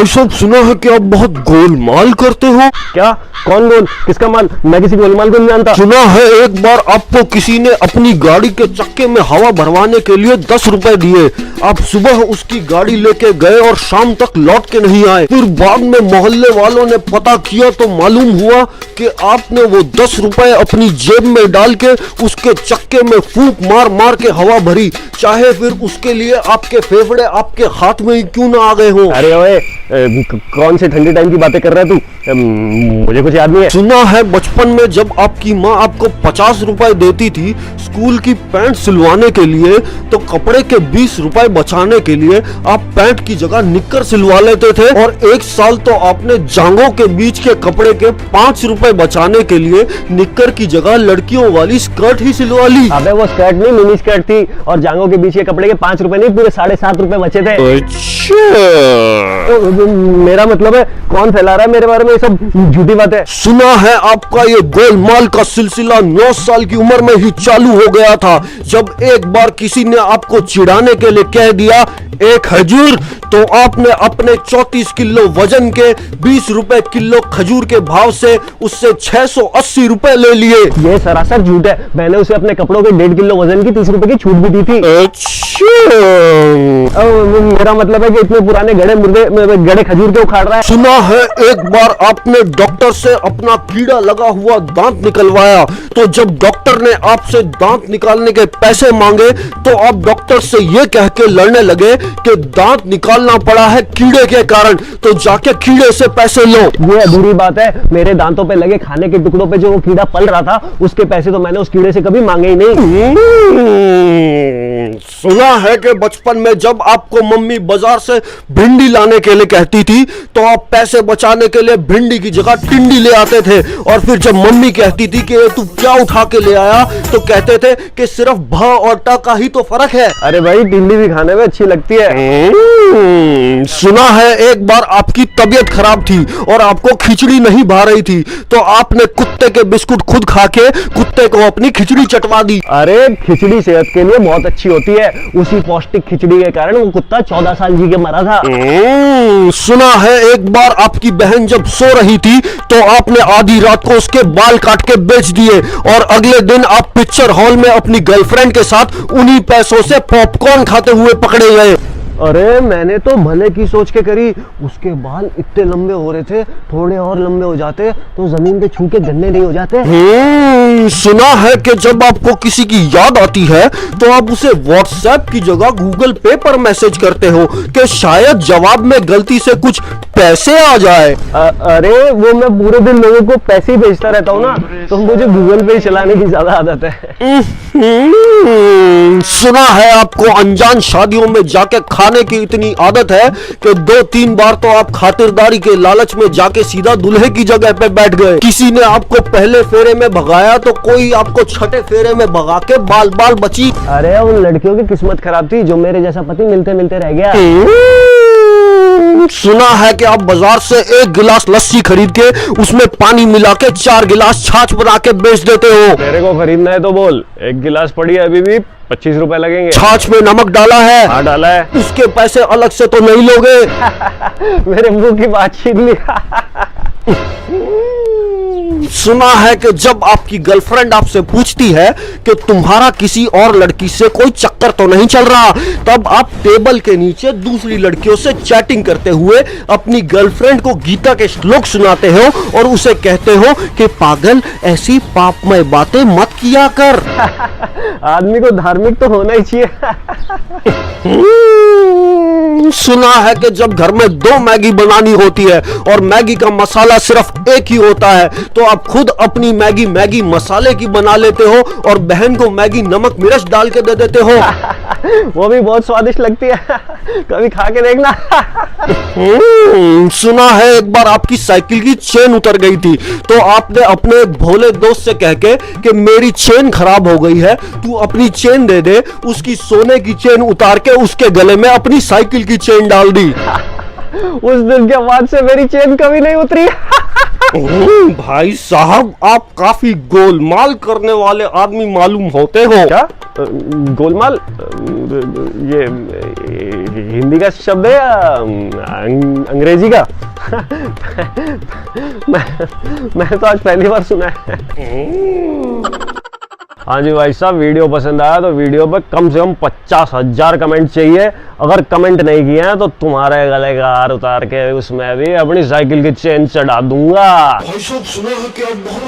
भाई साहब सुना है कि आप बहुत गोलमाल करते हो। क्या? कौन गोल? किसका माल? मैं किसी गोलमाल को नहीं जानता। सुना है एक बार आपको किसी ने अपनी गाड़ी के चक्के में हवा भरवाने के लिए 10 रुपए दिए। आप सुबह उसकी गाड़ी लेके गए और शाम तक लौट के नहीं आए। फिर बाद में मोहल्ले वालों ने पता किया तो मालूम हुआ कि आपने वो 10 रुपए अपनी जेब में डाल के उसके चक्के में फूंक मार मार के हवा भरी, चाहे फिर उसके लिए आपके फेफड़े आपके हाथ में ही क्यों ना आ गए हो। अरे ओए, कौन से ठंडे टाइम की बातें कर रहा है तू? मुझे कुछ याद नहीं है। सुना है बचपन में जब आपकी माँ आपको 50 रुपए देती थी स्कूल की पैंट सिलवाने के लिए, तो कपड़े के 20 रुपए बचाने के लिए आप पैंट की जगह निक्कर सिलवा लेते थे। और एक साल तो आपने जांघों के बीच के कपड़े के 5 रुपए बचाने के लिए निक्कर की जगह लड़कियों वाली स्कर्ट ही सिलवा ली। अबे वो स्कर्ट नहीं, मिनी स्कर्ट थी, और जांघों के बीच के कपड़े के 5 रुपए नहीं, पूरे 7.5 रुपए बचे थे। अच्छा, मेरा मतलब है, कौन फैला रहा है मेरे बारे में ये सब झूठी बातें? सुना है आपका ये गोलमाल का सिलसिला 9 साल की उम्र में ही चालू हो गया था, जब एक बार किसी ने आपको चिढ़ाने के लिए कह दिया एक खजूर, तो आपने अपने 34 किलो वजन के 20 रुपए किलो खजूर के भाव से उससे 680 रुपए ले लिए। ये सरासर झूठ है। मैंने उसे अपने कपड़ों के 1.5 किलो वजन की 30 रुपए की छूट भी दी थी। अच्छा, मेरा मतलब है कि इतने पुराने गड़े खजूर के उखाड़ रहा है। सुना है एक बार आपने डॉक्टर से अपना कीड़ा लगा हुआ दांत निकलवाया, तो जब डॉक्टर ने आपसे दांत निकालने के पैसे मांगे तो आप डॉक्टर से ये कह के लड़ने लगे कि दांत निकालना पड़ा है कीड़े के कारण, तो जाके कीड़े से पैसे लो। ये अधूरी बात है। मेरे दांतों पे लगे खाने के टुकड़ों पे जो वो कीड़ा पल रहा था, उसके पैसे तो मैंने उस कीड़े से कभी मांगे ही नहीं। सुना है कि बचपन में जब आपको मम्मी बाजार से भिंडी लाने के लिए कहती थी तो आप पैसे बचाने के लिए भिंडी की जगह टिंडी ले आते थे, और फिर जब मम्मी कहती थी कि तू क्या उठा के ले आया, तो कहते थे कि सिर्फ भ और ट का ही तो फर्क है। अरे भाई, टिंडी भी खाने में अच्छी लगती है। सुना है एक बार आपकी तबीयत खराब थी और आपको खिचड़ी नहीं भा रही थी, तो आपने कुत्ते के बिस्कुट खुद खा के कुत्ते को अपनी खिचड़ी चटवा दी। अरे खिचड़ी सेहत के लिए बहुत अच्छी होती है। उसी पौष्टिक खिचड़ी के कारण वो कुत्ता 14 साल जी के मरा था। सुना है एक बार आपकी बहन जब सो रही थी तो आपने आधी रात को उसके बाल काट के बेच दिए, और अगले दिन आप पिक्चर हॉल में अपनी गर्लफ्रेंड के साथ उन्हीं पैसों से पॉपकॉर्न खाते हुए पकड़े गए। अरे मैंने तो भले की सोच के करी। उसके बाल इतने लंबे हो रहे थे, थोड़े और लंबे हो जाते तो जमीन पे छू के गन्ने नहीं हो जाते। सुना है कि जब आपको किसी की याद आती है तो आप उसे व्हाट्सएप की जगह गूगल पे पर मैसेज करते हो कि शायद जवाब में गलती से कुछ पैसे आ जाए। अरे वो मैं पूरे दिन लोगों को पैसे ही भेजता रहता हूँ ना, तो मुझे गूगल पे चलाने की ज्यादा आदत है। सुना है आपको अनजान शादियों में जाके खाने की इतनी आदत है कि 2-3 बार तो आप खातिरदारी के लालच में जाके सीधा दूल्हे की जगह पे बैठ गए। किसी ने आपको पहले फेरे में भगाया तो कोई आपको छठे फेरे में भगा के बाल बाल बची। अरे उन लड़कियों की किस्मत खराब थी जो मेरे जैसा पति मिलते मिलते रह गया। सुना है कि आप बाजार से 1 गिलास लस्सी खरीद के उसमें पानी मिला के 4 गिलास छाछ बना के बेच देते हो। तेरे को खरीदना है तो बोल, 1 गिलास पड़ी है अभी भी 25 रुपए लगेंगे। छाछ में नमक डाला है? हाँ डाला है। उसके पैसे अलग से तो नहीं लोगे? मेरे मुंह की बात छीन ली। सुना है कि जब आपकी गर्लफ्रेंड आपसे पूछती है कि तुम्हारा किसी और लड़की से कोई चक्कर तो नहीं चल रहा, तब आप टेबल के नीचे दूसरी लड़कियों से चैटिंग करते हुए अपनी गर्लफ्रेंड को गीता के श्लोक सुनाते हो और उसे कहते हो कि पागल ऐसी पापमय बातें मत किया कर। आदमी को धार्मिक तो होना ही चाहिए। सुना है कि जब घर में 2 मैगी बनानी होती है और मैगी का मसाला सिर्फ एक ही होता है, तो आप खुद अपनी मैगी मसाले की बना लेते हो और बहन को मैगी नमक मिर्च डाल के दे देते हो। वो भी बहुत स्वादिष्ट लगती है, कभी खा के देखना। सुना है एक बार आपकी साइकिल की चेन उतर गई थी, तो आपने अपने भोले दोस्त से कह के कि मेरी चेन खराब हो गई है, तू अपनी चेन दे दे, उसकी सोने की चेन उतार के उसके गले में अपनी साइकिल की चेन डाल दी। उस दिन के बाद से मेरी चेन कभी नहीं उतरी। भाई साहब, आप काफी गोलमाल करने वाले आदमी मालूम होते हो। क्या? गोलमाल ये हिंदी का शब्द है या अंग्रेजी का? मैं तो आज पहली बार सुना है। हाँ जी भाई साहब, वीडियो पसंद आया तो वीडियो पे कम से कम 50,000 कमेंट चाहिए। अगर कमेंट नहीं किए हैं तो तुम्हारे गले का हार उतार के उसमें भी अपनी साइकिल की चेन चढ़ा दूंगा। भाई साहब सुना है कि आप बहुत